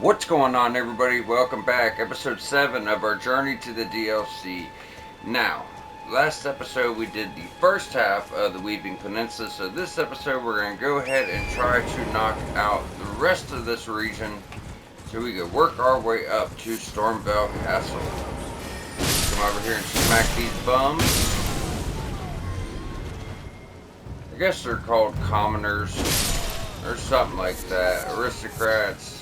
What's going on, everybody? Welcome back. Episode 7 of our journey to the DLC. Now, last episode we did the first half of the Weeping Peninsula, so this episode we're going to go ahead and try to knock out the rest of this region so we can work our way up to Stormvale Castle. Come over here and smack these bums. I guess they're called commoners or something like that. Aristocrats.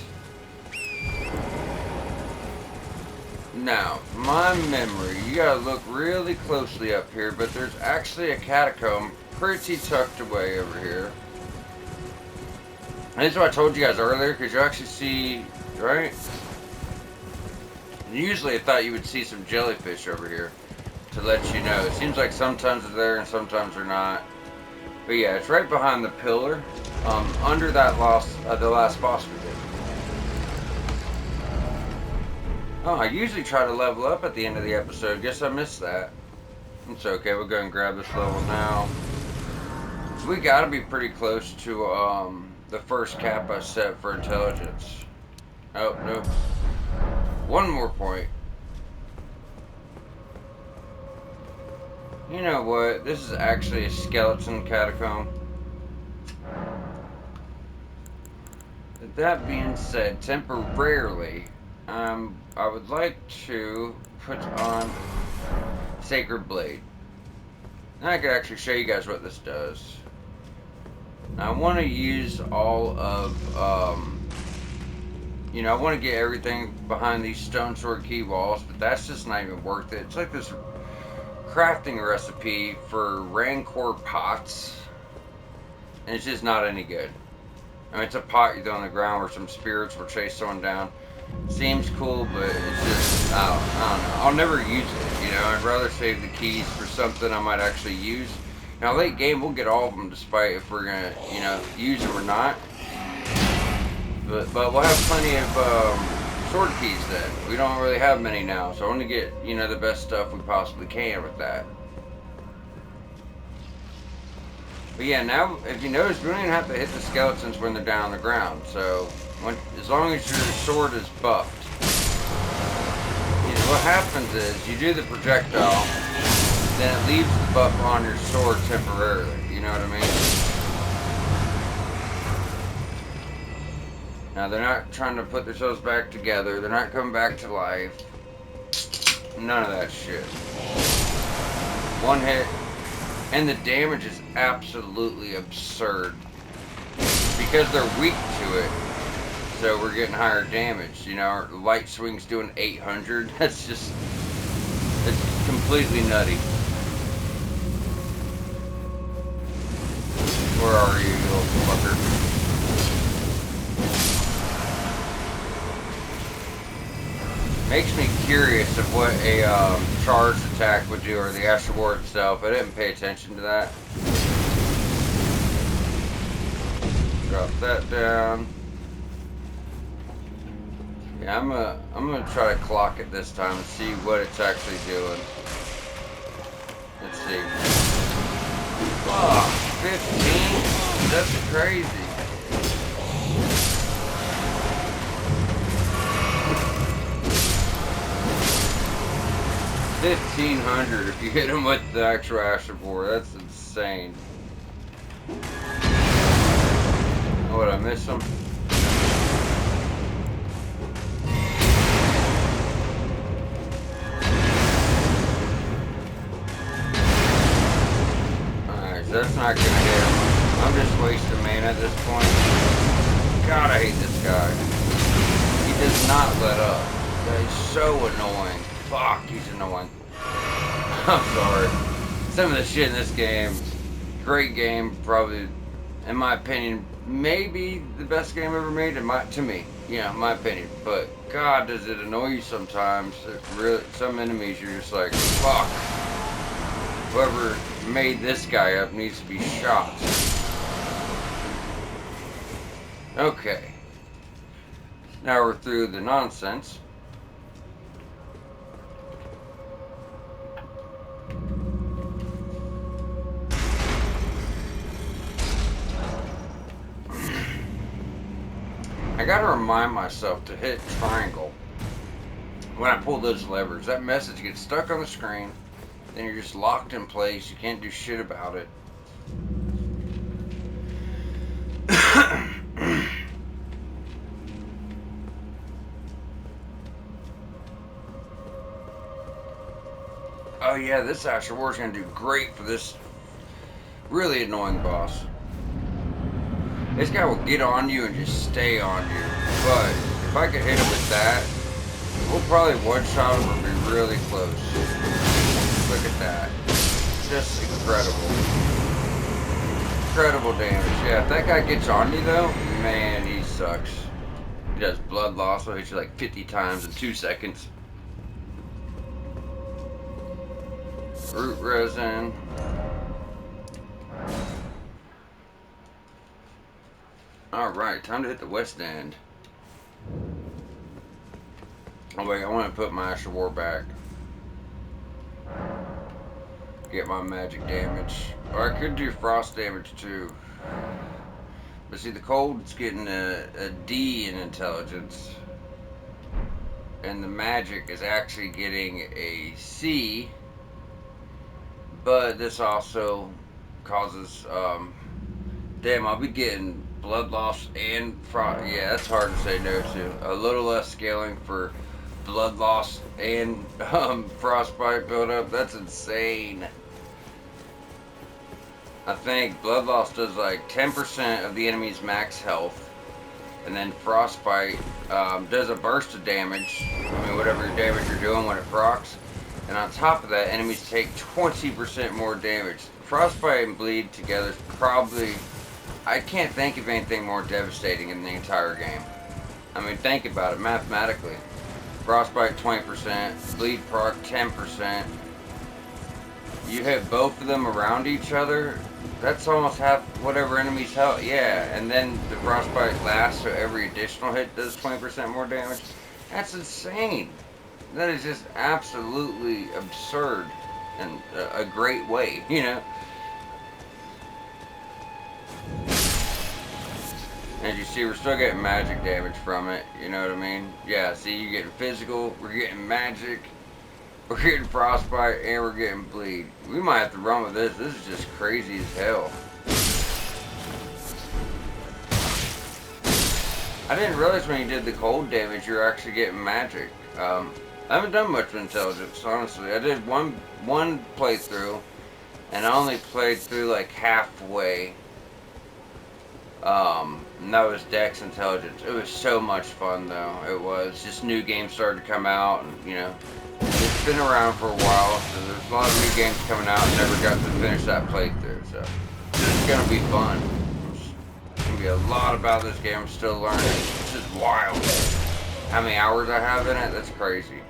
Now, my memory, you gotta look really closely up here, but there's actually a catacomb pretty tucked away over here. And this is what I told you guys earlier, because you actually see, right? Usually I thought you would see some jellyfish over here to let you know. It seems like sometimes they're there and sometimes they're not. But yeah, it's right behind the pillar, under that the last boss we did. Oh, I usually try to level up at the end of the episode. Guess I missed that. It's okay. We'll go and grab this level now. We gotta be pretty close to the first cap I set for intelligence. Oh, nope. One more point. You know what? This is actually a skeleton catacomb. That being said, temporarily, I would like to put on Sacred Blade. Now I could actually show you guys what this does. Now I want to use all of, I want to get everything behind these stone sword key walls, but that's just not even worth it. It's like this crafting recipe for Rancor pots, and it's just not any good. I mean, it's a pot you throw on the ground where some spirits will chase someone down. Seems cool, but it's just, I don't know. I'll never use it, I'd rather save the keys for something I might actually use. Now, late game, we'll get all of them despite if we're going to, use them or not. But we'll have plenty of sword keys then. We don't really have many now, so I want to get, the best stuff we possibly can with that. But yeah, now, if you notice, we don't even have to hit the skeletons when they're down on the ground, so... as long as your sword is buffed. What happens is, you do the projectile, then it leaves the buff on your sword temporarily. You know what I mean? Now, they're not trying to put themselves back together. They're not coming back to life. None of that shit. One hit, and the damage is absolutely absurd. Because they're weak to it. So we're getting higher damage. Our light swing's doing 800. That's just, it's completely nutty. Where are you little fucker? Makes me curious of what a charged attack would do, or the Astral War itself. I didn't pay attention to that. Drop that down. Yeah, I'm gonna try to clock it this time and see what it's actually doing. Let's see. Fuck, 15? That's crazy. $1,500 if you hit him with the actual Astral War. That's insane. Oh, did I miss him? That's not gonna hit him. I'm just wasting mana at this point. God, I hate this guy. He does not let up. That is so annoying. Fuck, he's annoying. I'm sorry. Some of the shit in this game, great game, probably, in my opinion, maybe the best game ever made, to me. Yeah, my opinion. But, God, does it annoy you sometimes. Some enemies, you're just like, fuck. Whoever made this guy up needs to be shot. Okay. Now we're through the nonsense. I gotta remind myself to hit triangle when I pull those levers. That message gets stuck on the screen, then you're just locked in place. You can't do shit about it. Oh yeah, this Asher War is going to do great for this really annoying boss. This guy will get on you and just stay on you. But if I could hit him with that, we'll probably one-shot him or be really close. Look at that. Just incredible. Incredible damage. Yeah, if that guy gets on you though, man, he sucks. He does blood loss, so he hits you like 50 times in 2 seconds. Root resin. Alright, time to hit the west end. Oh wait, I want to put my Asher War back. Get my magic damage. Or I could do frost damage too. But see, the cold's getting a D in intelligence. And the magic is actually getting a C. But this also causes, damn, I'll be getting blood loss and frost. Yeah, that's hard to say no to. A little less scaling for blood loss and frostbite buildup. That's insane. I think blood loss does like 10% of the enemy's max health, and then frostbite does a burst of damage. I mean, whatever damage you're doing when it procs. And on top of that, enemies take 20% more damage. Frostbite and bleed together is probably, I can't think of anything more devastating in the entire game. I mean, think about it mathematically. Frostbite 20%, bleed proc 10%. You hit both of them around each other, that's almost half whatever enemy's health. Yeah, and then the frostbite lasts, so every additional hit does 20% more damage. That's insane. That is just absolutely absurd and a great way, you know. As you see, we're still getting magic damage from it, you know what I mean? Yeah, see, you're getting physical, we're getting magic, we're getting frostbite, and we're getting bleed. We might have to run with this. This is just crazy as hell. I didn't realize when you did the cold damage, you're actually getting magic. I haven't done much with intelligence, honestly. I did one playthrough, and I only played through like halfway. And that was Dex Intelligence. It was so much fun though. It was just new games started to come out, and you know, it's been around for a while, so there's a lot of new games coming out. And never got to finish that playthrough, so it's gonna be fun. There's gonna be a lot about this game I'm still learning. It's just wild. How many hours I have in it? That's crazy.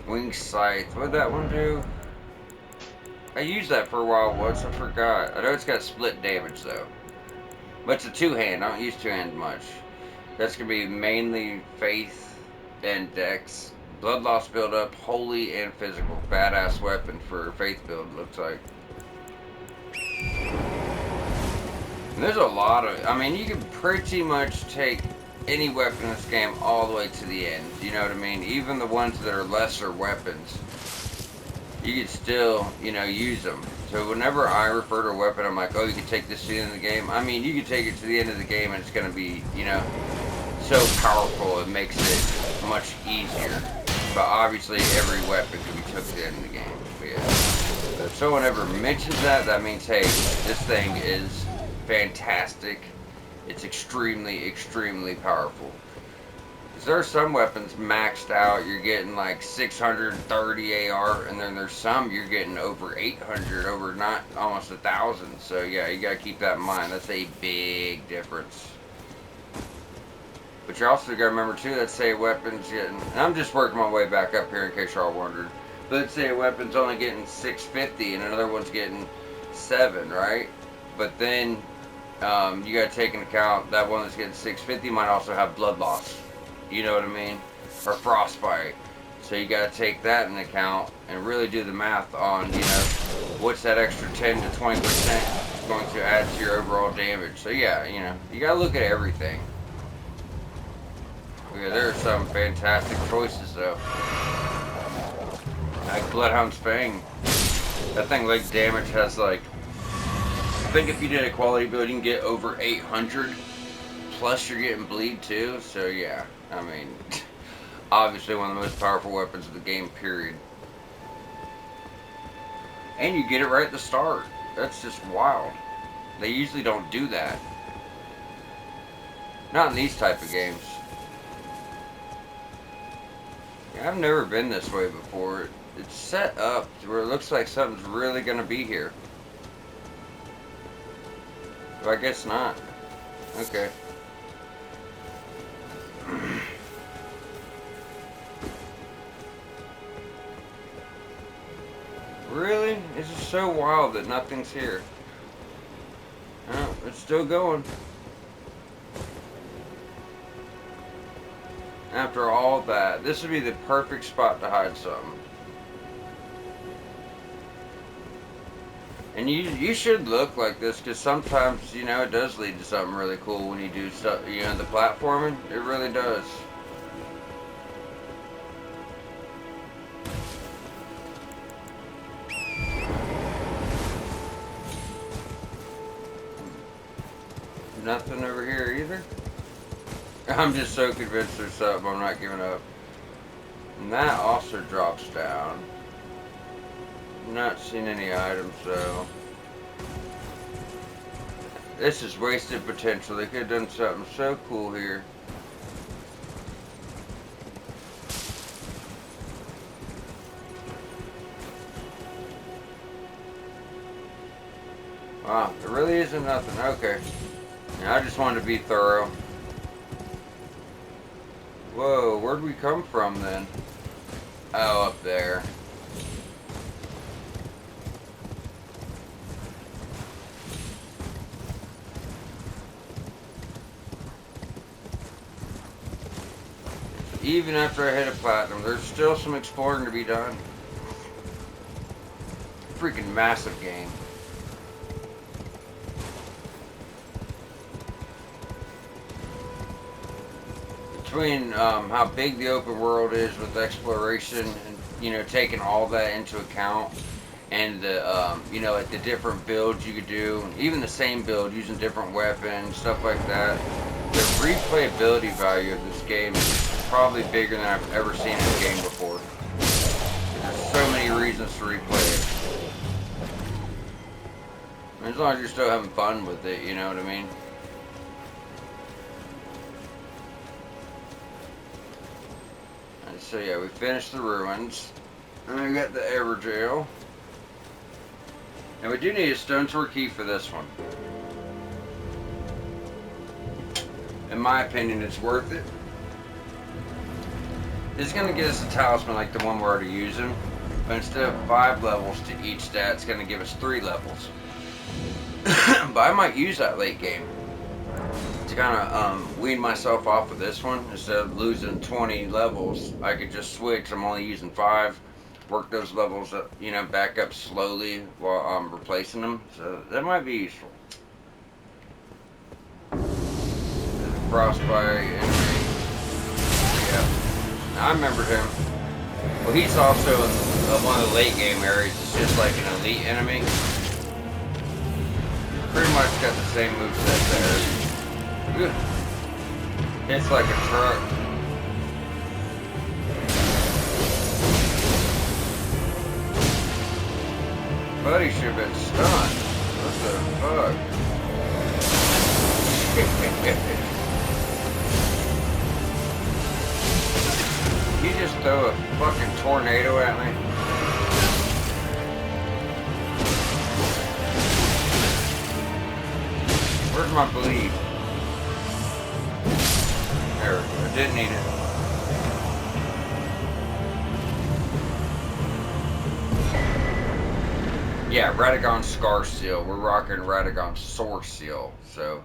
Wing Scythe. What did that one do? I used that for a while once. I forgot. I know it's got split damage though. But it's a two-hand. I don't use two-hand much. That's going to be mainly Faith and Dex. Blood loss build-up, holy and physical. Badass weapon for Faith build, looks like. And there's a lot of... I mean, you can pretty much take any weapon in this game all the way to the end. You know what I mean? Even the ones that are lesser weapons, you can still, you know, use them. So whenever I refer to a weapon, I'm like, oh, you can take this to the end of the game. I mean, you can take it to the end of the game and it's going to be, you know, so powerful. It makes it much easier. But obviously, every weapon can be took to the end of the game. But yeah. If someone ever mentions that, that means, hey, this thing is fantastic. It's extremely, extremely powerful. Because there are some weapons maxed out, you're getting like 630 AR, and then there's some you're getting over 800, over not almost 1,000. So yeah, you gotta keep that in mind. That's a big difference. But you also gotta remember too, let's say a weapon's getting, and I'm just working my way back up here in case y'all wondered. But let's say a weapon's only getting 650 and another one's getting 7, right? But then you gotta take into account that one that's getting 650 might also have blood loss. You know what I mean? Or frostbite. So you got to take that into account and really do the math on, you know, what's that extra 10 to 20% going to add to your overall damage. So yeah, you know, you got to look at everything. Yeah, there are some fantastic choices though. Like Bloodhound's Fang. That thing, like, damage has like, I think if you did a quality build, you can get over 800. Plus you're getting bleed too. So yeah, I mean, obviously one of the most powerful weapons of the game, period. And you get it right at the start. That's just wild. They usually don't do that. Not in these type of games. Yeah, I've never been this way before. It's set up to where it looks like something's really going to be here. But I guess not. Okay. Really? It's just so wild that nothing's here. Oh, it's still going. After all that, this would be the perfect spot to hide something. And you should look like this, because sometimes, you know, it does lead to something really cool when you do stuff, you know, the platforming. It really does. Nothing over here either. I'm just so convinced there's something, I'm not giving up. And that also drops down. Not seen any items though. This is wasted potential. They could have done something so cool here. Wow, there really isn't nothing. Okay. Yeah, I just wanted to be thorough. Whoa, where'd we come from then? Oh, up there. Even after I hit a platinum, there's still some exploring to be done. Freaking massive game. Between how big the open world is with exploration and, you know, taking all that into account, and the you know, like the different builds you could do, even the same build using different weapons, stuff like that, the replayability value of this game is probably bigger than I've ever seen in a game before. There's so many reasons to replay it. As long as you're still having fun with it, you know what I mean? So yeah, we finished the ruins. And we got the Everjail. And we do need a stone sword key for this one. In my opinion, it's worth it. It's going to get us a talisman like the one we're already using. But instead of 5 levels to each stat, it's going to give us 3 levels. But I might use that late game to kind of wean myself off of this one. Instead of losing 20 levels, I could just switch. I'm only using 5. Work those levels up, you know, back up slowly while I'm replacing them. So that might be useful. Frostbite enemy. Yeah, I remember him. Well, he's also in one of the late game areas. It's just like an elite enemy. Pretty much got the same moveset there. It's like a truck. Buddy should have been stunned. What the fuck? You just throw a fucking tornado at me? Where's my bleed? There we go. I didn't need it. Yeah, Radagon Scar Seal. We're rocking Radagon Source Seal. So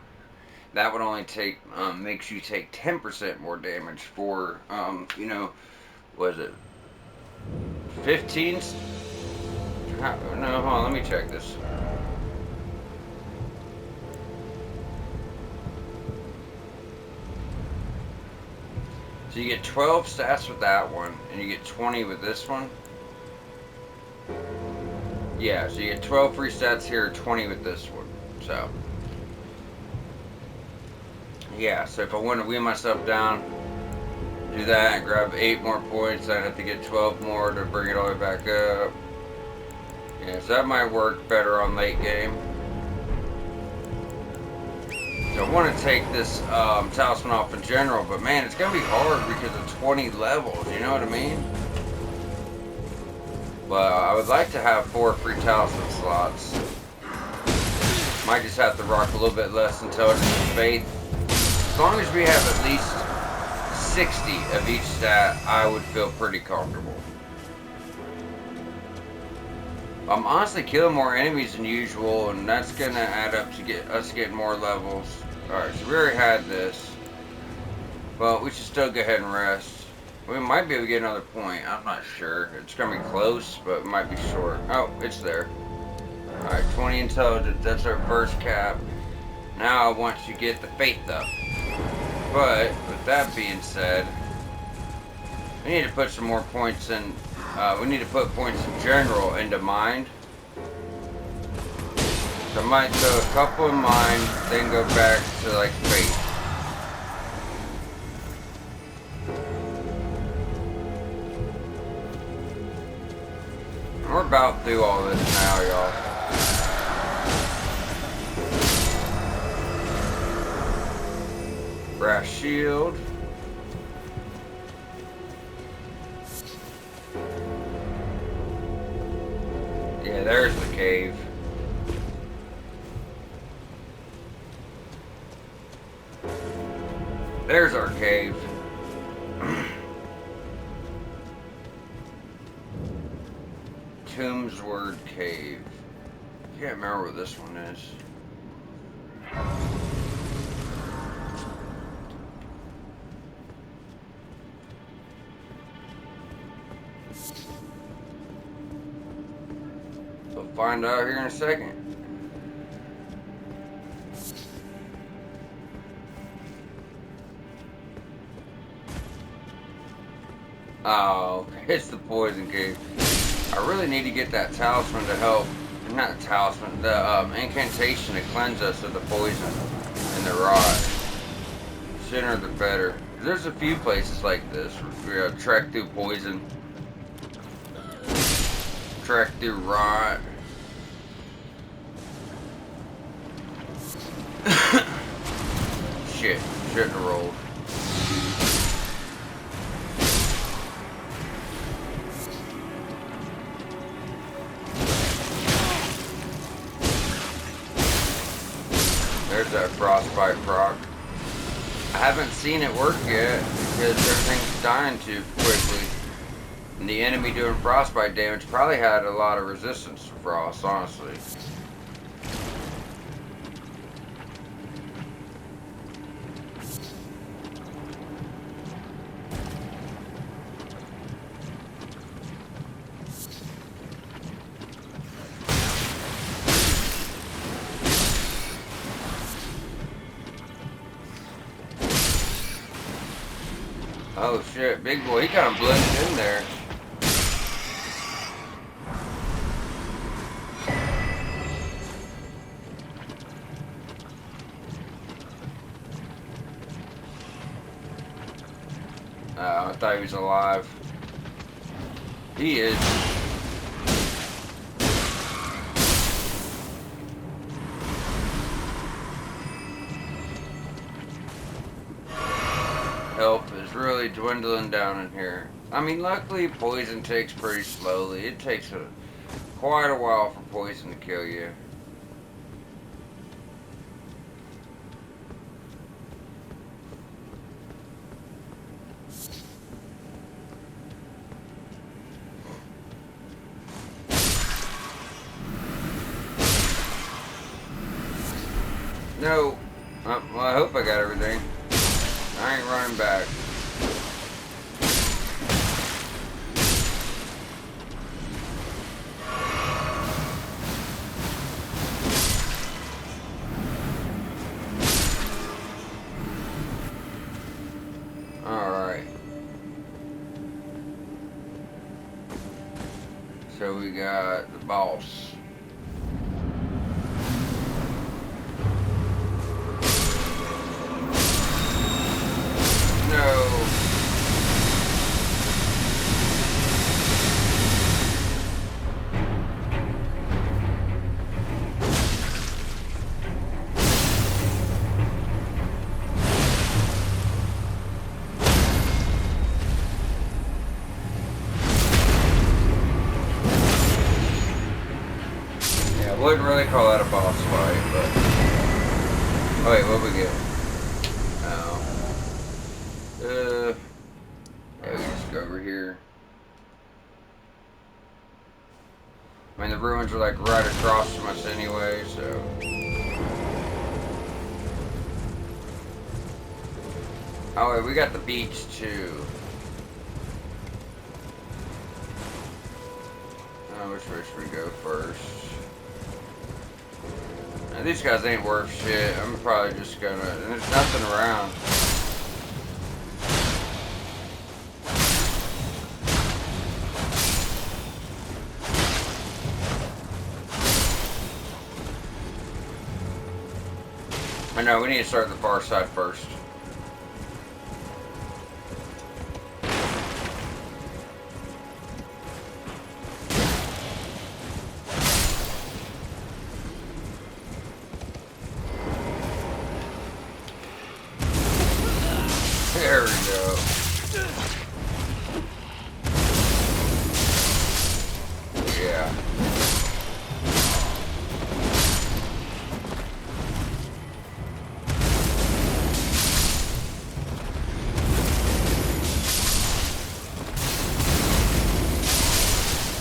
that would only take, makes you take 10% more damage for, you know, what is it? 15? No, hold on, let me check this. So you get 12 stats with that one, and you get 20 with this one. Yeah, so you get 12 free stats here, 20 with this one. So, yeah, so if I want to wean myself down, do that and grab 8 more points, I'd have to get 12 more to bring it all the way back up. Yeah, so that might work better on late game. So I want to take this talisman off in general, but man, it's going to be hard because of 20 levels, you know what I mean? But I would like to have 4 free talisman slots. Might just have to rock a little bit less intelligence and faith. As long as we have at least 60 of each stat, I would feel pretty comfortable. I'm honestly killing more enemies than usual, and that's gonna add up to get us getting more levels. Alright, so we already had this. Well, we should still go ahead and rest. We might be able to get another point. I'm not sure. It's gonna be close, but it might be short. Oh, it's there. Alright, 20 intelligence. That's our first cap. Now I want to get the faith up. But, with that being said, we need to put some more points in. We need to put points in general into mind. So I might throw a couple in mind, then go back to like faith. We're about through all this now, y'all. Brass shield. Yeah, there's the cave. There's our cave. Tombsword Cave. I can't remember what this one is. We'll find out here in a second. Oh, it's the poison cave. I really need to get that talisman to help. Not the talisman, the incantation to cleanse us of the poison and the rot. Sooner the better. There's a few places like this where we trek through poison, trek through rot. Shit, shouldn't have rolled. There's that frostbite proc. I haven't seen it work yet because everything's dying too quickly. And the enemy doing frostbite damage probably had a lot of resistance to frost, honestly. Oh shit, big boy, he kind of blended in there. I thought he was alive. He is. Help is really dwindling down in here. I mean, luckily poison takes pretty slowly. It takes quite a while for poison to kill you. No. Well, I hope I got everything. I ain't running back. So we got the boss. No. Wouldn't really call that a boss fight, but... Oh wait, what we get? Oh. Yeah, we just go over here. I mean, the ruins are like right across from us anyway, so... Oh wait, we got the beach too. Which way should we go first? Now, these guys ain't worth shit. I'm probably just gonna... There's nothing around. I know, we need to start the far side first. There we go. Yeah.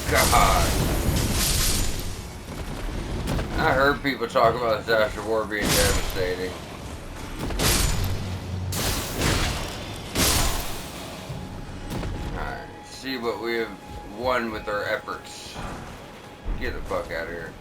God. I heard people talk about this after war being devastating. See what we have won with our efforts. Get the fuck out of here.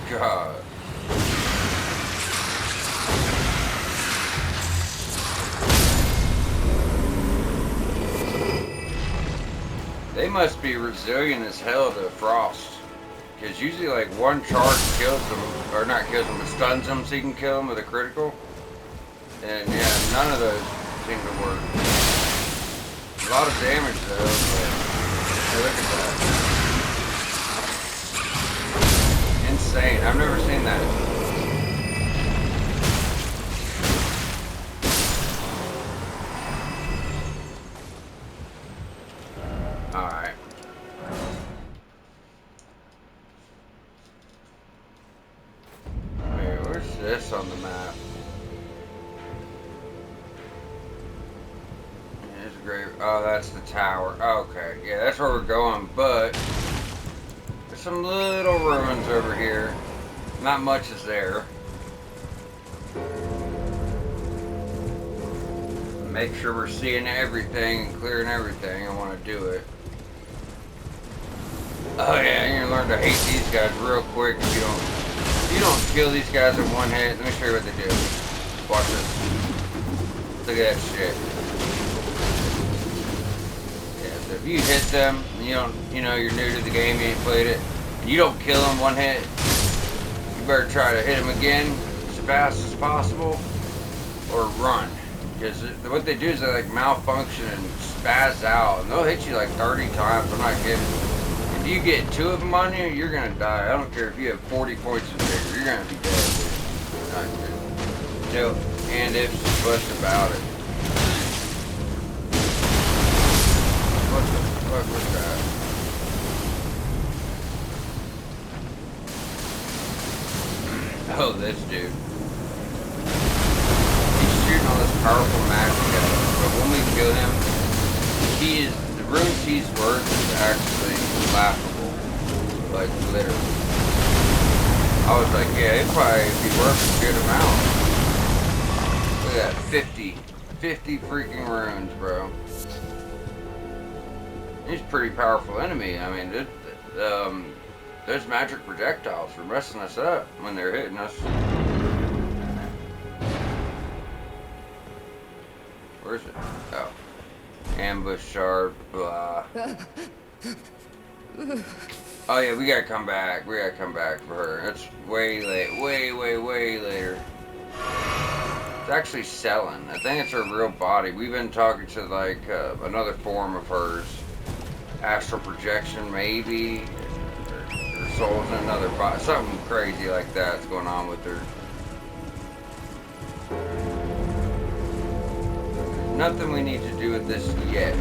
God. They must be resilient as hell to frost. Because usually like one charge kills them, or not kills them, but stuns them so you can kill them with a critical. And yeah, none of those seem to work. A lot of damage though, but hey, look at that. Insane. I've never seen that. Alright. Wait, where's this on the map? There's a great... Oh, that's the tower. Okay. Yeah, that's where we're going, but... There's some little ruins over here. Not much is there. Make sure we're seeing everything and clearing everything. I want to do it. Oh yeah, you're gonna learn to hate these guys real quick if you don't kill these guys in one hit. Let me show you what they do. Watch this. Look at that shit. Yeah, so if you hit them, and you're new to the game, you ain't played it, and you don't kill them one hit, you better try to hit them again as fast as possible, or run. Because what they do is they like malfunction and spaz out, and they'll hit you like 30 times. I'm not kidding. If you get 2 of them on you, you're gonna die. I don't care if you have 40 points of vigor, you're gonna be dead. Not good. No and ifs, buts about it. What the fuck was that? Oh, this dude. He's shooting all this powerful magic at us, but when we kill him, he is the runes he's worth is actually laughable. Like, literally. I was like, yeah, it'd probably be worth a good amount. Look at that, 50 freaking runes, bro. He's a pretty powerful enemy. I mean, those magic projectiles are messing us up when they're hitting us. Where is it? Oh. Ambush shard, blah. Oh yeah, we gotta come back. We gotta come back for her. It's way late. Way later. It's actually selling. I think it's her real body. We've been talking to like another form of hers. Astral projection, maybe. Her soul's in another body. Something crazy like that's going on with her. Nothing we need to do with this yet.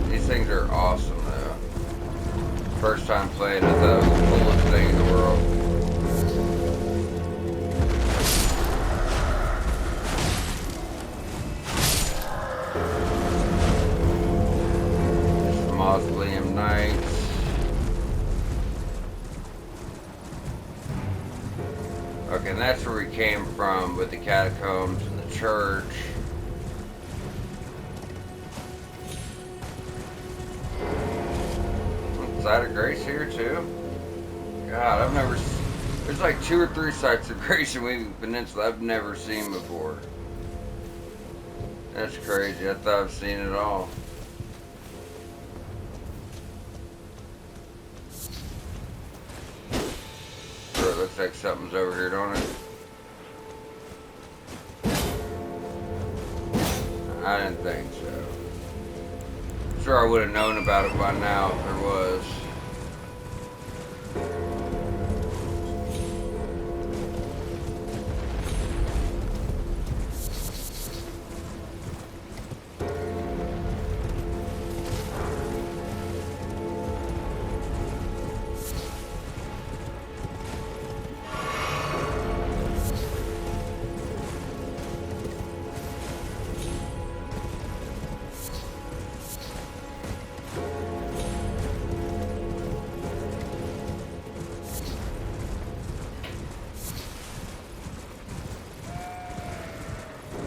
These things are awesome though. First time playing, I thought it was the coolest thing in the world. Mausoleum Knights. Okay, and that's where we came from with the catacombs and the church. Site of Grace here too? God, I've never... There's like 2 or 3 sites of Grace in Weaving Peninsula I've never seen before. That's crazy. I thought I've seen it all. Sure, it looks like something's over here, don't it? I didn't think so. Sure, I would have known about it by now if there was.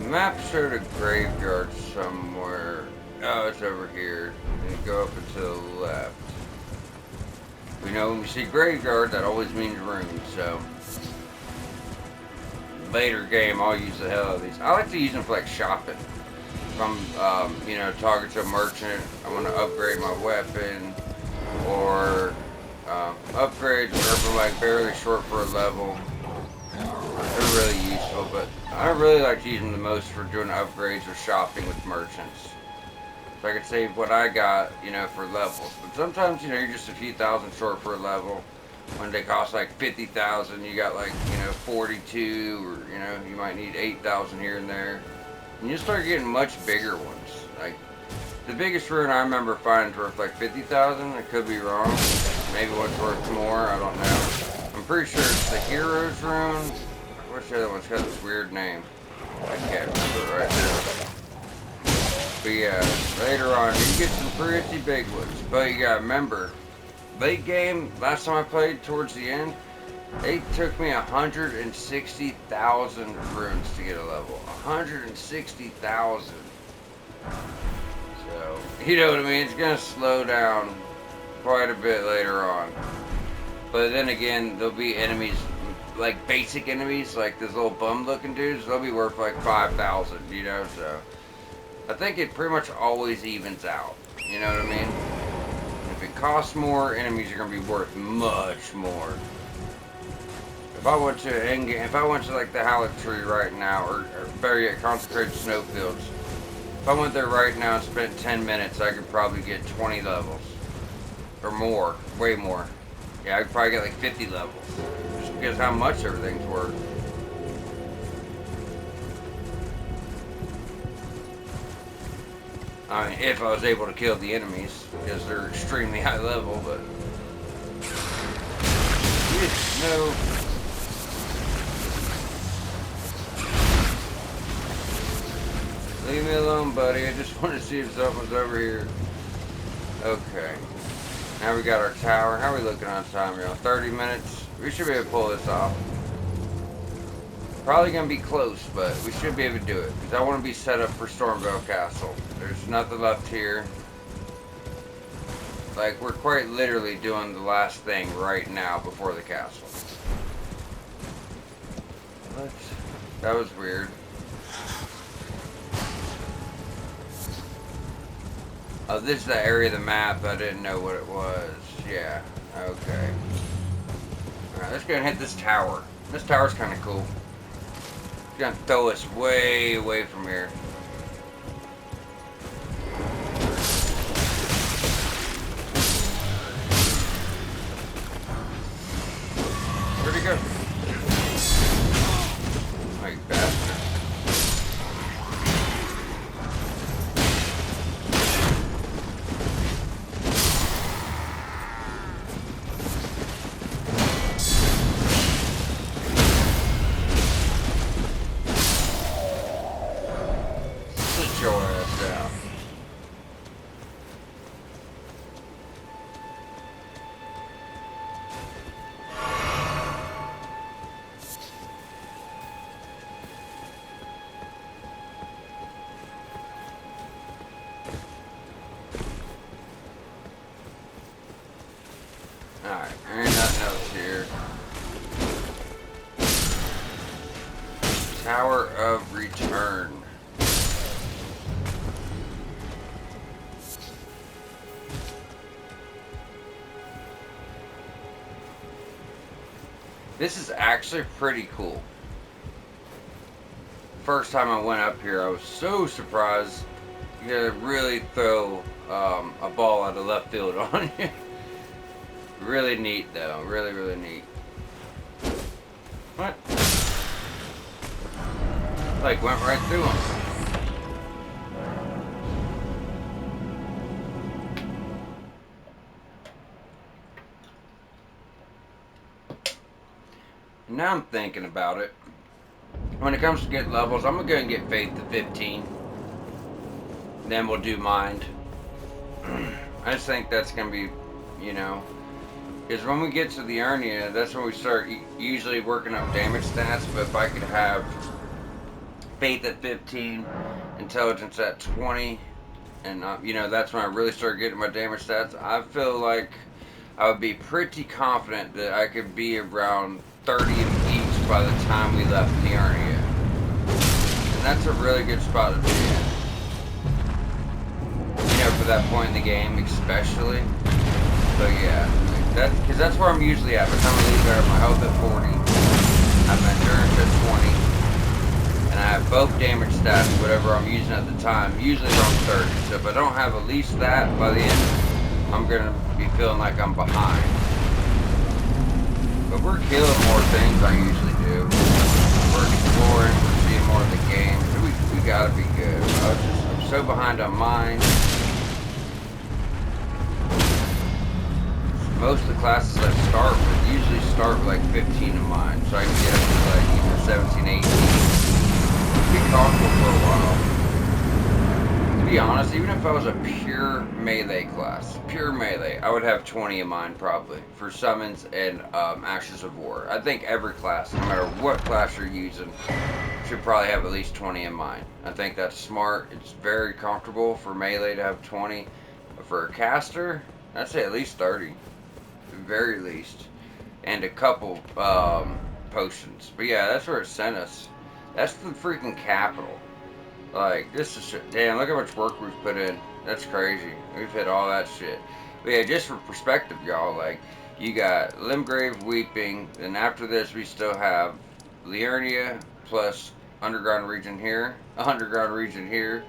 The map showed a graveyard somewhere. Oh, it's over here. And you go up and to the left. We know when we see graveyard, that always means runes, so. Later game, I'll use the hell out of these. I like to use them for like shopping. If I'm, you know, talking to a merchant, I want to upgrade my weapon, or upgrades are like barely short for a level. They're really useful, but I really like to use them the most for doing upgrades or shopping with merchants. So I could save what I got, you know, for levels. But sometimes, you know, you're just a few thousand short for a level. When they cost like 50,000, you got like, you know, 42, or, you know, you might need 8,000 here and there. And you start getting much bigger ones. Like, the biggest rune I remember finding is worth like 50,000. I could be wrong. Maybe one's worth more, I don't know. I'm pretty sure it's the Hero's Rune. What's the other one's got this weird name? I can't remember it right now. But yeah, later on you get some pretty big ones. But you gotta remember, late game, last time I played towards the end, it took me 160,000 runes to get a level. 160,000. So, you know what I mean? It's gonna slow down quite a bit later on. But then again, there'll be enemies, like basic enemies, like those little bum looking dudes, they'll be worth like 5,000, you know, so. I think it pretty much always evens out, you know what I mean? If it costs more, enemies are going to be worth much more. If I went to endgame, if I went to like the Hallett Tree right now, or better yet, Consecrated Snowfields, if I went there right now and spent 10 minutes, I could probably get 20 levels. Or more, way more. Yeah, I could probably get like 50 levels. Just because how much everything's worth. I mean, if I was able to kill the enemies, because they're extremely high level, but... No. Leave me alone, buddy. I just want to see if something's over here. Okay. Now we got our tower. How are we looking on time, y'all? 30 minutes? We should be able to pull this off. Probably going to be close, but we should be able to do it. Because I want to be set up for Stormvale Castle. There's nothing left here. Like, we're quite literally doing the last thing right now before the castle. What? That was weird. Oh, this is the area of the map. I didn't know what it was. Yeah. Okay. Alright, let's go and hit this tower. This tower's kind of cool. It's gonna throw us way away from here. Where'd he go? Oh, you bastard. Sit your ass down. Alright, there ain't nothing else here. Tower of Return. This is actually pretty cool. First time I went up here, I was so surprised. You gotta really throw a ball out of left field on you. Really neat though, really, really neat. What? Like went right through him. Now I'm thinking about it. When it comes to get levels, I'm gonna go and get Faith to 15. Then we'll do Mind. I just think that's gonna be, you know, because when we get to the Urnia, that's when we start usually working up damage stats. But if I could have Faith at 15, Intelligence at 20, and you know, that's when I really start getting my damage stats. I feel like I would be pretty confident that I could be around 30 of each by the time we left the Urnia. And that's a really good spot to be in. You know, for that point in the game, especially. So yeah, because that's where I'm usually at. By the time I leave there, my health at 40, I'm endurance at 20, and I have both damage stats, whatever I'm using at the time, usually around 30. So if I don't have at least that by the end, I'm gonna be feeling like I'm behind. But we're killing more things I usually do. We're exploring, we're seeing more of the game. So we gotta be good. I'm so behind on mine. Most of the classes I start with usually start with like 15 in mine, so I can get up to like either 17, 18. Be comfortable for a while. To be honest, even if I was a pure melee class, pure melee, I would have 20 in mine probably for summons and Ashes of War. I think every class, no matter what class you're using, should probably have at least 20 in mine. I think that's smart. It's very comfortable for melee to have 20. But for a caster, I'd say at least 30. Very least, and a couple potions. But yeah, that's where it sent us. That's the freaking capital. Like, this is shit. Damn, look how much work we've put in. That's crazy. We've hit all that shit. But yeah, just for perspective, y'all, like, you got Limgrave Weeping, and after this we still have Liurnia plus underground region here, underground region here,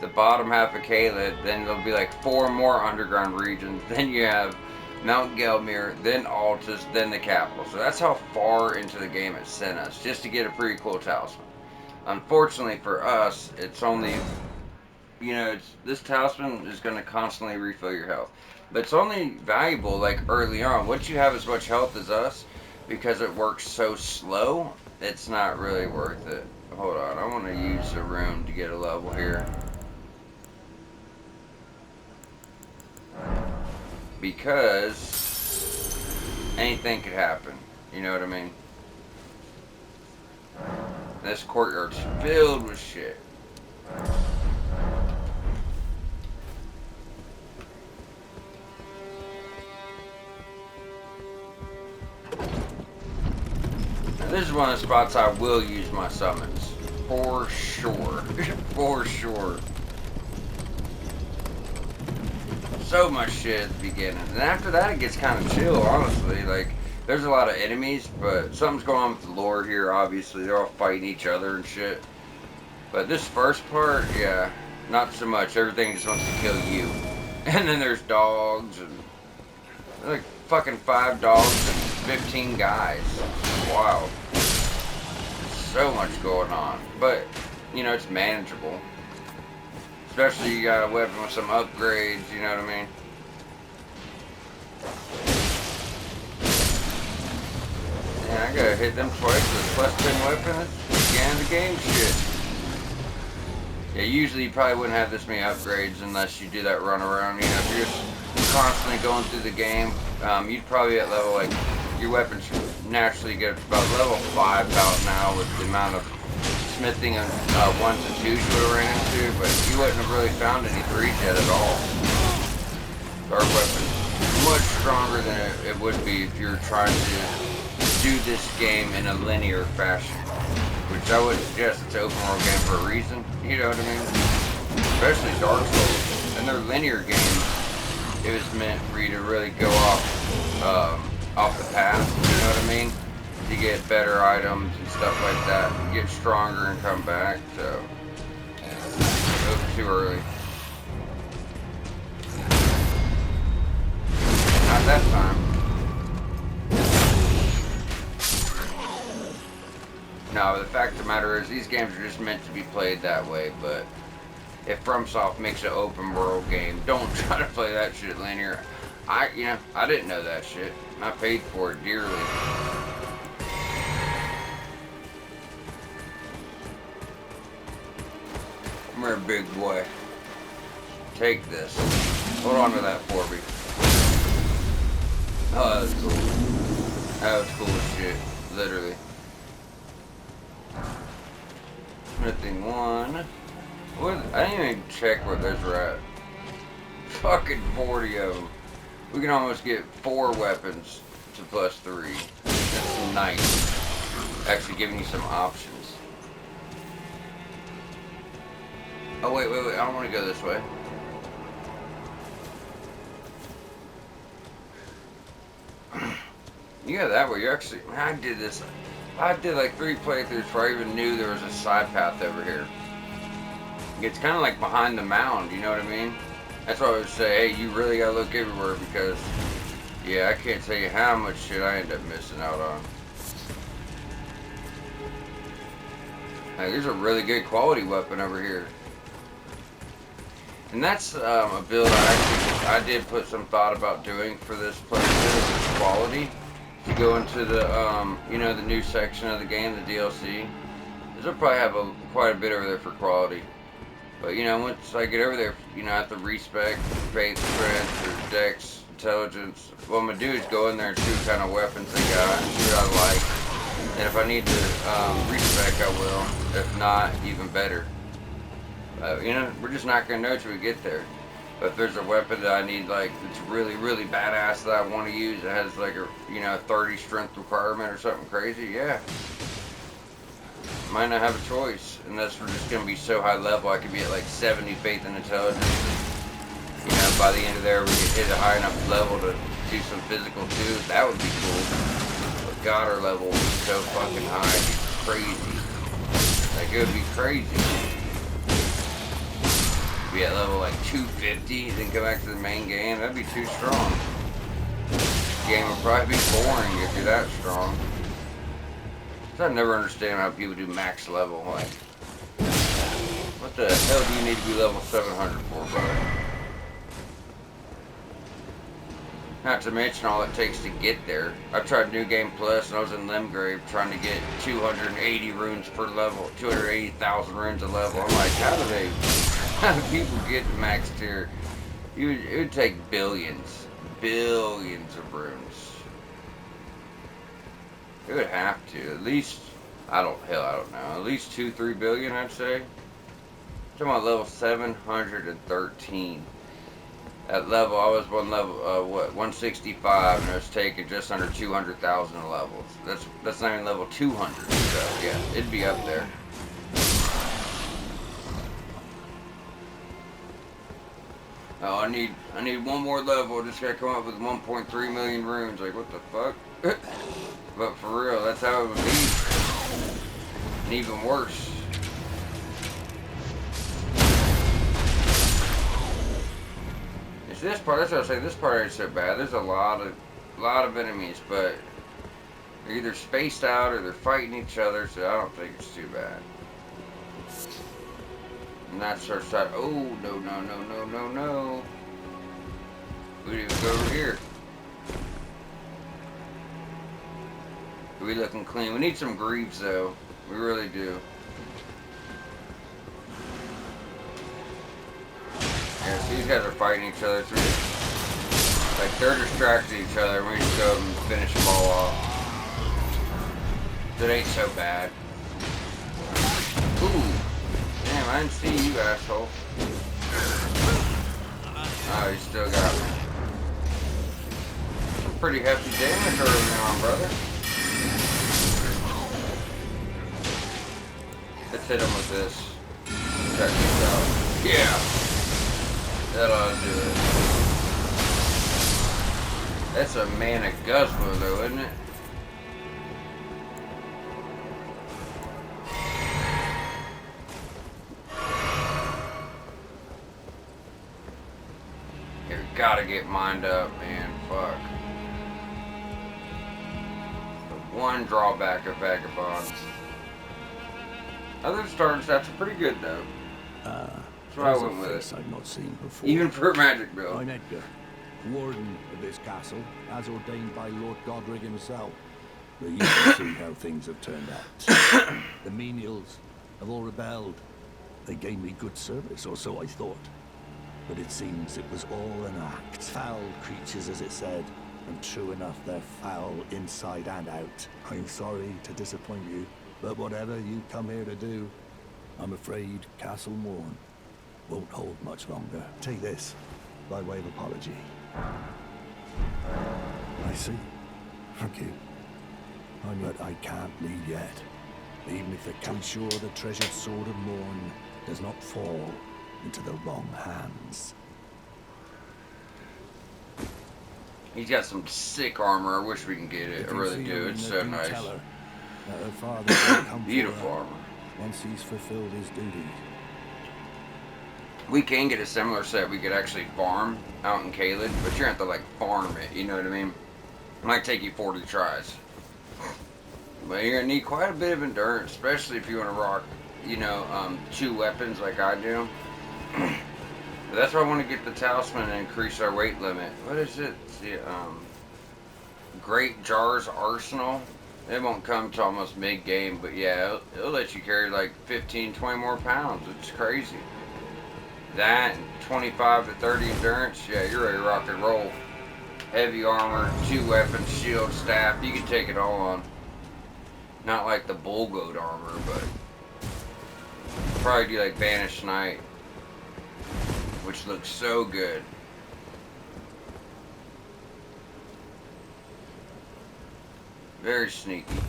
the bottom half of Caelid, then there'll be like 4 more underground regions, then you have Mount Gelmir, then Altus, then the capital. So that's how far into the game it sent us, just to get a pretty cool talisman. Unfortunately for us, it's only, you know, this talisman is going to constantly refill your health. But it's only valuable, like, early on. Once you have as much health as us, because it works so slow, it's not really worth it. Hold on, I want to use the room to get a level here. because anything could happen. You know what I mean? This courtyard's filled with shit. Now, this is one of the spots I will use my summons. For sure. For sure. So much shit at the beginning. And after that, it gets kind of chill, honestly. Like, there's a lot of enemies, but something's going on with the lore here, obviously. They're all fighting each other and shit. But this first part, yeah, not so much. Everything just wants to kill you. And then there's dogs, and like fucking 5 dogs and 15 guys. Wow. So much going on. But, you know, it's manageable. Especially you got a weapon with some upgrades, you know what I mean? Yeah, I gotta hit them twice with a +10 weapon. That's the end of the game shit. Yeah, usually you probably wouldn't have this many upgrades unless you do that run around. You know, if you're just constantly going through the game, you'd probably at level, like, your weapons naturally get about level 5 about now with the amount of smithing and 1s and 2s you would have ran into, but you wouldn't have really found any 3s yet at all. Our weapon's much stronger than it would be if you were trying to do this game in a linear fashion. Which I would suggest it's an open world game for a reason, you know what I mean? Especially Dark Souls. And their linear games, it was meant for you to really go off the path, you know what I mean? To get better items and stuff like that, get stronger and come back, so it was too early. Not that time. No, the fact of the matter is these games are just meant to be played that way, but if FromSoft makes an open world game, don't try to play that shit linear. I didn't know that shit. I paid for it dearly. Come here, big boy. Take this. Hold on to that for me. Oh, that was cool. That was cool as shit. Literally. Smithing 1. What? I didn't even check what those were at. Fucking 40 of them. We can almost get 4 weapons to +3. That's nice. Actually giving you some options. Oh, wait. I don't want to go this way. You go that way. You're actually... I did this... I did like 3 playthroughs before I even knew there was a side path over here. It's kind of like behind the mound, you know what I mean? That's why I would say, hey, you really gotta look everywhere because, yeah, I can't tell you how much shit I end up missing out on. Like, there's a really good quality weapon over here. And that's a build I did put some thought about doing for this playthrough, quality. To go into the, the new section of the game, the DLC. They'll probably have quite a bit over there for quality. But, once I get over there, I have to respec, faith, strength, or dex, intelligence. What I'm going to do is go in there and see what kind of weapons they got, and see what I like. And if I need to respec, I will. If not, even better. We're just not going to know until we get there. But if there's a weapon that I need, like, that's really, really badass that I want to use, that has, like, a 30 strength requirement or something crazy, yeah. Might not have a choice, unless we're just going to be so high level, I could be at, like, 70 faith and intelligence. By the end of there, we could hit a high enough level to do some physical, too. That would be cool. But God, our level would be so fucking high, it'd be crazy. Like, it would be crazy. Be at level like 250, then come back to the main game. That'd be too strong. The game would probably be boring if you're that strong. So I never understand how people do max level. Like, what the hell do you need to be level 700 for, brother? Not to mention all it takes to get there. I tried New Game Plus and I was in Limgrave trying to get 280 runes per level, 280,000 runes a level. I'm like, how do people get to max tier? It would take billions billions of runes. It would have to. At least, I don't know. At least 2-3 billion, I'd say. I'm talking about level 713. At level, I was 165, and I was taking just under 200,000 levels. That's not even level 200, so yeah, it'd be up there. Oh, I need one more level. I just gotta come up with 1.3 million runes. Like, what the fuck? But for real, that's how it would be. And even worse. It's this part. That's what I was saying. This part ain't so bad. There's a lot of enemies, but they're either spaced out or they're fighting each other. So I don't think it's too bad. And that's our side. Oh, no. We need to go over here. We looking clean. We need some greaves, though. We really do. Yeah, so these guys are fighting each other through. Like, they're distracting each other. We just go and finish them all off. It ain't so bad. Ooh. Damn, I didn't see you, asshole. Oh, you still got me. Some pretty hefty damage early on, brother. Let's hit him with this. Check this out. Yeah! That ought to do it. That's a mana guzzler, though, isn't it? Gotta get mined up, man. Fuck. The one drawback of Vagabonds. Other starting stats are pretty good, though. That's why I went with it. I've not seen before. Even for a magic build. I'm Edgar, warden of this castle, as ordained by Lord Godric himself. But you can see how things have turned out. The menials have all rebelled. They gave me good service, or so I thought. But it seems it was all an act. Foul creatures, as it said. And true enough, they're foul inside and out. I'm sorry to disappoint you, but whatever you come here to do, I'm afraid Castle Morn won't hold much longer. Take this, by way of apology. I see. Thank you. But I can't leave yet. Even if to ensure the treasured sword of Morn does not fall into the wrong hands. He's got some sick armor. I wish we can get it. I really do. It's so nice. Beautiful armor. Once he's fulfilled his duty. We can get a similar set we could actually farm out in Caelid, but you're gonna have to like farm it, you know what I mean? It might take you 40 tries. But you're gonna need quite a bit of endurance, especially if you want to rock, you know, 2 weapons like I do. But that's why I want to get the talisman and increase our weight limit. What is it? See, Great Jar's Arsenal. It won't come to almost mid-game, but yeah, it'll let you carry like 15-20 more pounds. It's crazy. That, and 25 to 30 endurance, yeah, you're ready to rock and roll. Heavy armor, 2 weapons, shield, staff, you can take it all on. Not like the bull goat armor, but probably do like Banished Knight, which looks so good. Very sneaky.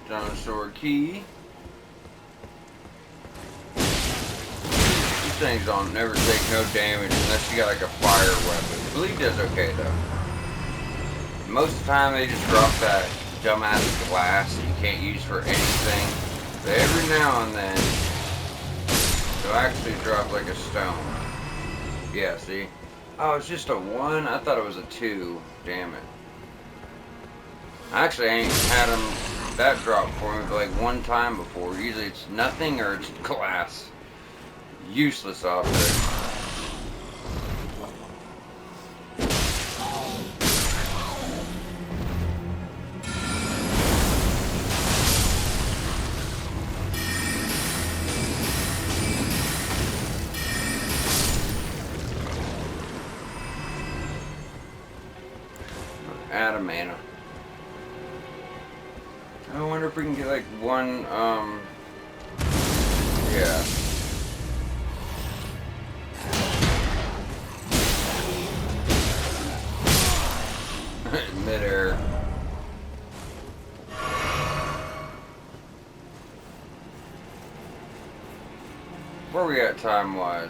Stone sword key. These things don't never take no damage unless you got like a fire weapon. Bleed does okay though. Most of the time they just drop that dumbass glass that you can't use for anything. But every now and then they'll actually drop like a stone. Yeah, see? Oh, it's just a 1? I thought it was a 2. Damn it. I actually ain't had them that drop for me but like 1 time before. Usually it's nothing or it's glass. Useless object. out of mana. I wonder if we can get like one, yeah. Mid-air. Where we at time-wise?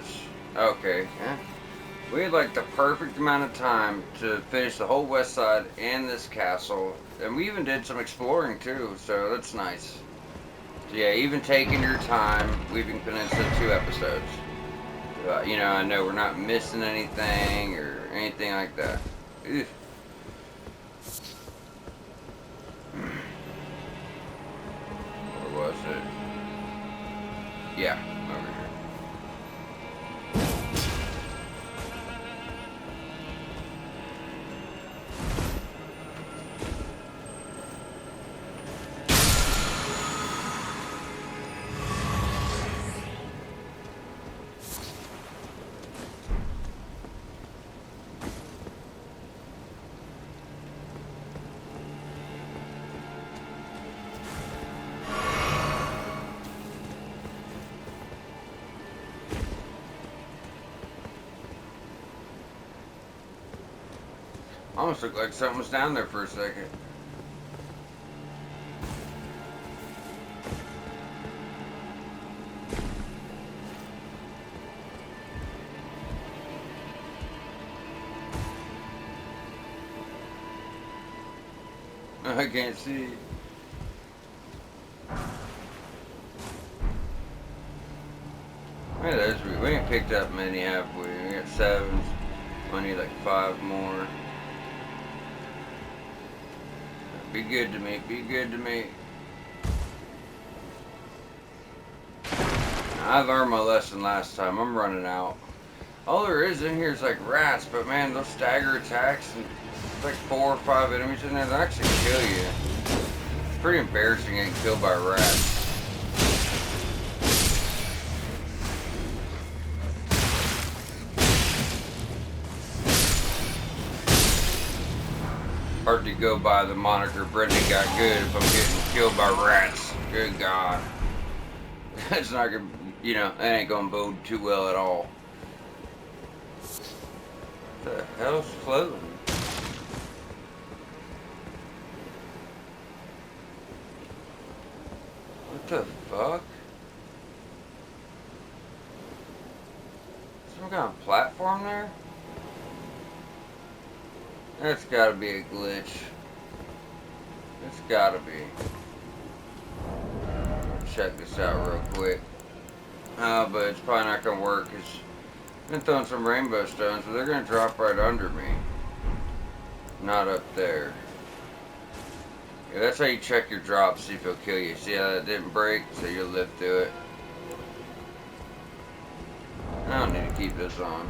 Okay, yeah. We had like the perfect amount of time to finish the whole west side and this castle. And we even did some exploring too, so that's nice. So yeah, even taking your time, Weaving Peninsula 2 episodes. You know, I know we're not missing anything or anything like that. Ugh. Where was it? Yeah, over here. Almost looked like something was down there for a second. I can't see. Yeah, there's we ain't picked up many, have we? We got 7. We need like 5 more. Be good to me. Be good to me. I learned my lesson last time. I'm running out. All there is in here is like rats, but man, those stagger attacks and like 4 or 5 enemies in there, they actually kill you. It's pretty embarrassing getting killed by rats. Hard to go by the moniker Brendan got good if I'm getting killed by rats. Good God. That's not gonna, you know, that ain't gonna bode too well at all. What the hell's floating? What the fuck? Some kind of platform there? That's gotta be a glitch. It's gotta be. Check this out real quick. But it's probably not gonna work because I've been throwing some rainbow stones, but they're gonna drop right under me. Not up there. Yeah, that's how you check your drops, see if it'll kill you. See how that didn't break? So you'll live through it. I don't need to keep this on.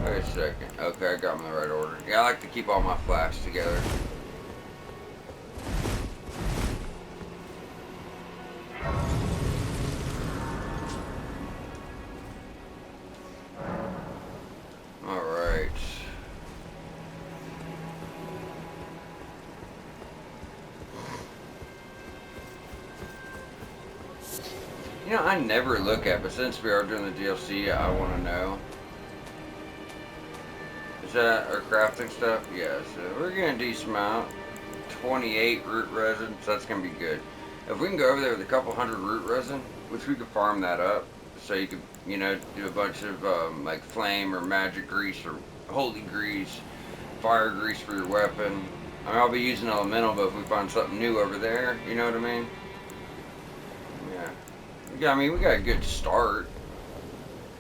Wait a second. Okay, I got them in the right order. Yeah, I like to keep all my flasks together. Alright. You know, I never look at, but since we are doing the DLC, I want to know. Is that our crafting stuff? Yeah, so we're going to dismount 28 root resin, so that's going to be good. If we can go over there with a couple hundred root resin, which we could farm that up, so you could, you know, do a bunch of like flame or magic grease or holy grease, fire grease for your weapon. I mean, I'll be using elemental, but if we find something new over there, you know what I mean? Yeah, I mean, we got a good start.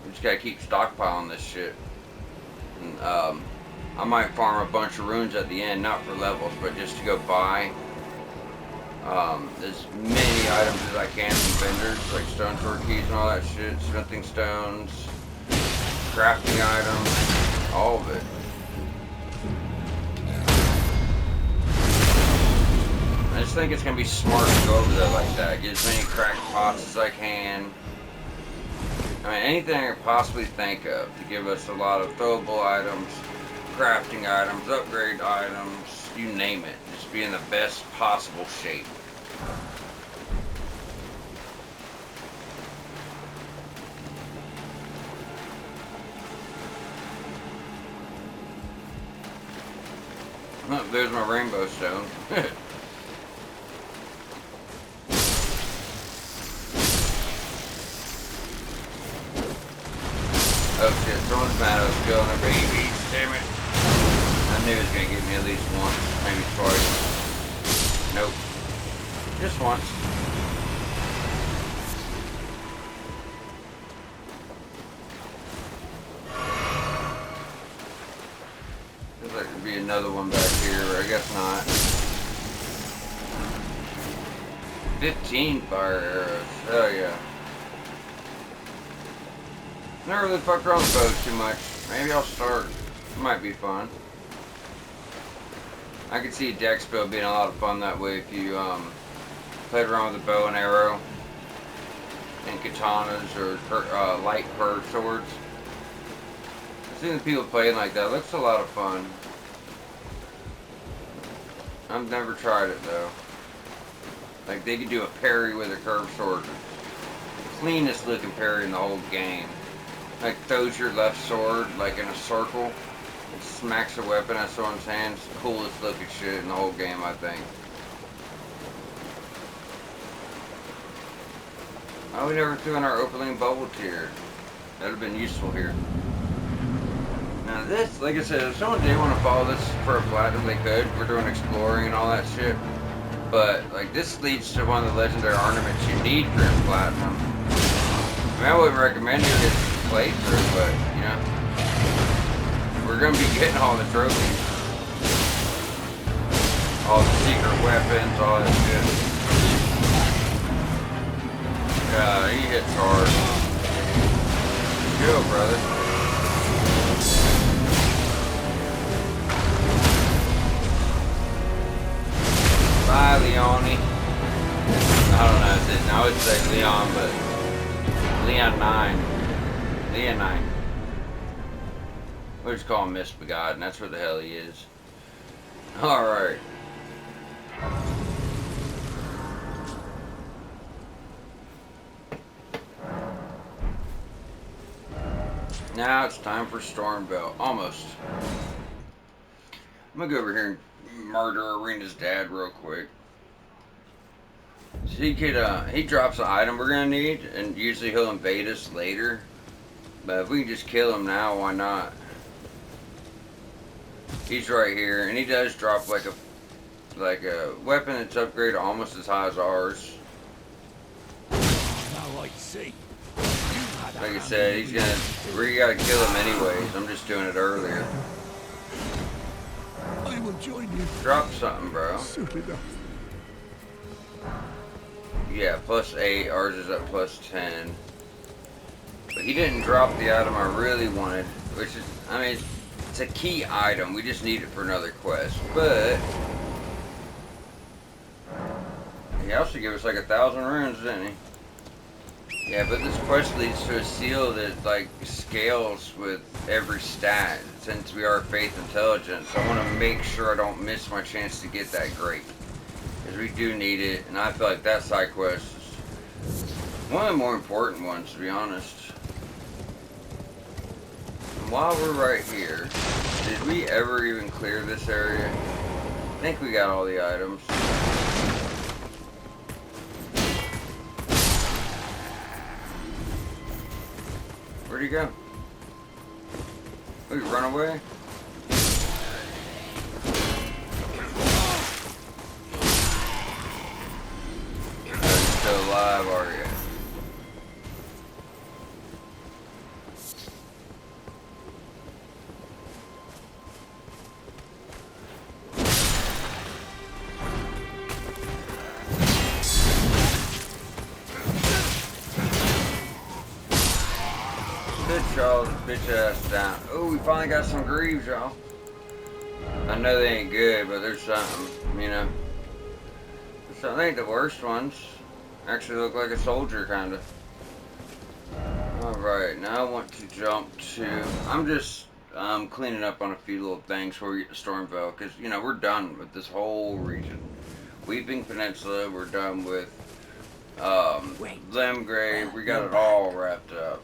We just got to keep stockpiling this shit. And, I might farm a bunch of runes at the end, not for levels, but just to go buy as many items as I can from vendors, like stone sword keys and all that shit, smithing stones, crafting items, all of it. I just think it's going to be smart to go over there like that. Get as many cracked pots as I can. I mean, anything I could possibly think of to give us a lot of throwable items, crafting items, upgrade items, you name it. Just be in the best possible shape. Oh, there's my rainbow stone. Oh shit, someone's mad I was killing their babies. Damn it. I knew it was gonna get me at least once, maybe twice. Nope. Just once. Feels like there'd be another one back here, but I guess not. 15 fire arrows. Hell yeah. Never really fucked around with bows too much. Maybe I'll start. It might be fun. I could see dex build being a lot of fun that way if you played around with a bow and arrow and katanas or light curved swords. I've seen the people playing like that. It looks a lot of fun. I've never tried it though. Like they could do a parry with a curved sword. The cleanest looking parry in the whole game. Like throws your left sword like in a circle and smacks a weapon. That's what I'm saying. It's the coolest looking shit in the whole game, I think. Oh, we never threw in our opening bubble tier. That would have been useful here. Now this, like I said, if someone did want to follow this for a platinum, they could. We're doing exploring and all that shit. But like this leads to one of the legendary ornaments you need for a platinum. I mean, I wouldn't recommend it this playthrough, but you know, we're gonna be getting all the trophies, all the secret weapons, all that shit. Yeah, he hits hard. Go, brother. Bye, Leone. I don't know if it, I would say Leon, but Leon 9. Leon 9. We'll just call him Misbegotten. That's where the hell he is. Alright. Now it's time for Stormville. Almost. I'm gonna go over here and murder Arena's dad real quick. So he drops an item we're gonna need, and usually he'll invade us later. But if we can just kill him now, why not? He's right here, and he does drop like a weapon that's upgraded almost as high as ours. Now I see. Like I said, we gotta kill him anyways. I'm just doing it earlier. I will join you. Drop something, bro. Soon enough. Yeah, +8. Ours is at +10. But he didn't drop the item I really wanted, which is, I mean, it's a key item. We just need it for another quest. But he also gave us like 1,000 runes, didn't he? Yeah, but this quest leads to a seal that like scales with every stat. Since we are faith intelligence, I want to make sure I don't miss my chance to get that great, because we do need it, and I feel like that side quest is one of the more important ones, to be honest. And while we're right here, did we ever even clear this area? I think we got all the items. Where'd he go? Oh, he run away? You're still alive, are you? Bitch y'all, bitch ass down. Oh, we finally got some greaves, y'all. I know they ain't good, but there's something, you know. So they ain't the worst ones. Actually look like a soldier, kinda. Alright, now I want to jump to... I'm just cleaning up on a few little things before we get to Stormville, because, you know, we're done with this whole region. Weeping Peninsula, we're done with Limgrave, we got it all wrapped up.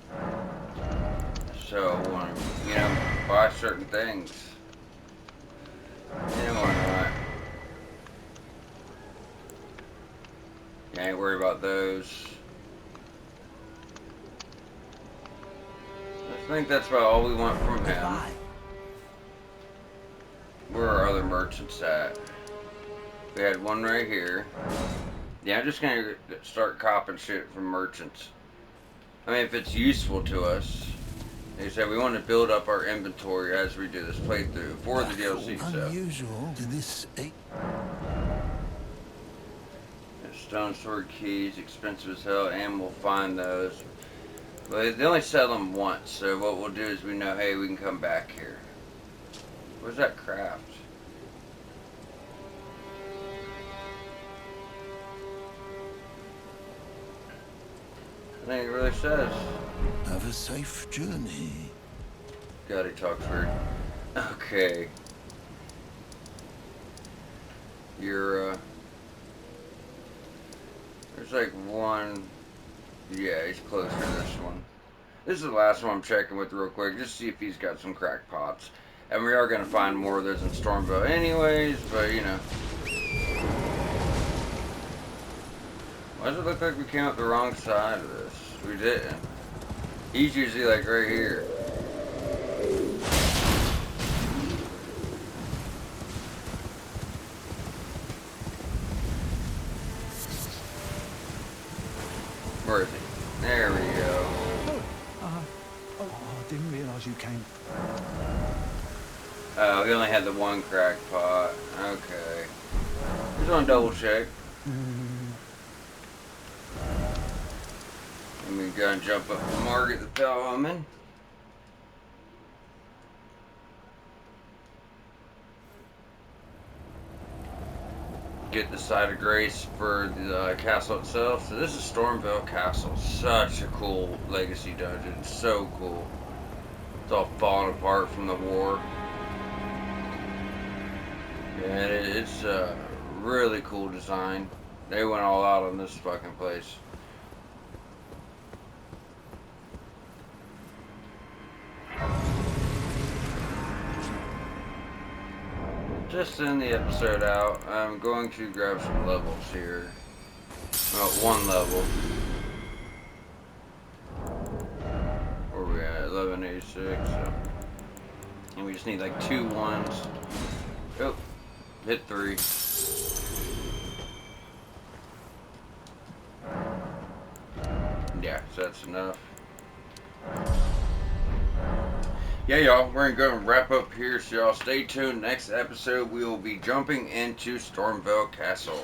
So, I want to, you know, buy certain things. And why not? You ain't worried about those. I think that's about all we want from him. Where are other merchants at? We had one right here. Yeah, I'm just gonna start copping shit from merchants. I mean, if it's useful to us. Like I said, we want to build up our inventory as we do this playthrough for the DLC stuff. Unusual to this. Stone sword keys, expensive as hell, and we'll find those. But they only sell them once, so what we'll do is we know, hey, we can come back here. Where's that craft? I think it really says. Have a safe journey. God, he talks weird. Okay. You're, there's like one. Yeah, he's closer to this one. This is the last one I'm checking with real quick, just to see if he's got some crack pots. And we are going to find more of those in Stormville anyways, but you know. Why does it look like we came up the wrong side of this? We didn't. He's usually like right here. Where is he? There we go. I didn't realise you came. Oh, he only had the one crack pot. Okay. Just want to double check. And we go and jump up to Margaret the Pellwoman. Get the side of grace for the castle itself. So this is Stormville Castle. Such a cool legacy dungeon. So cool. It's all falling apart from the war. Yeah, it's a really cool design. They went all out on this fucking place. Just in the episode out, I'm going to grab some levels here. Well, one level. Where are we at? 1186. So. And we just need like 2 ones. Oh, hit 3. Yeah, so that's enough. Yeah, y'all, we're going to wrap up here, so y'all stay tuned. Next episode, we will be jumping into Stormville Castle.